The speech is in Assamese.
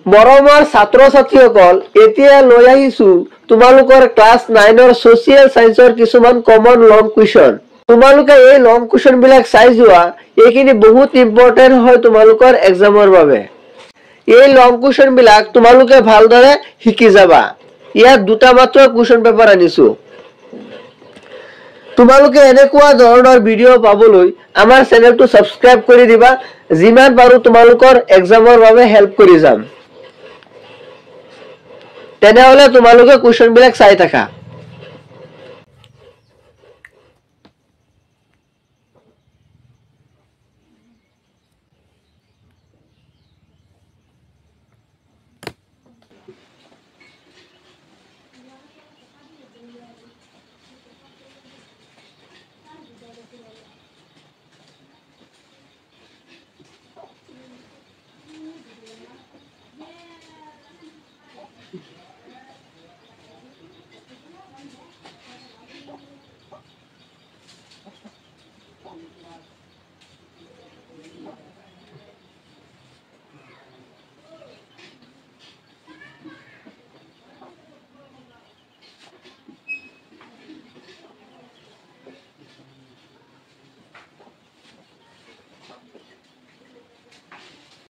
মৰমৰ ছাত্ৰ ছাত্ৰীসকল, এতিয়া লৈ আহিছো তোমালোকৰ ক্লাছ 9ৰ সোশিয়েল সায়েন্সৰ কিছুমান কমন লং কুৱেশ্যন। তোমালোকে এই লং কুৱেশ্যন বিলাক চাই যোৱা, এইখিনি বহুত ইম্পৰ্টেন্ট হয় তোমালোকৰ এক্সামৰ বাবে। এই লং কুৱেশ্যন বিলাক তোমালোকে ভালদৰে শিকি যাবা। ইয়াত দুটা মাত্ৰ কুৱেশ্যন পেপাৰ আনিছো। তোমালোকে এনেকুৱা ধৰণৰ ভিডিঅ' পাবলৈ আমাৰ চেনেলটো সাবস্ক্ৰাইব কৰি দিবা। যিমান পাৰো তোমালোকৰ এক্সামৰ বাবে হেল্প কৰি যাম। তেনেহলে তোমালোকে কুৱেশ্যন বিলাক চাই থাকা।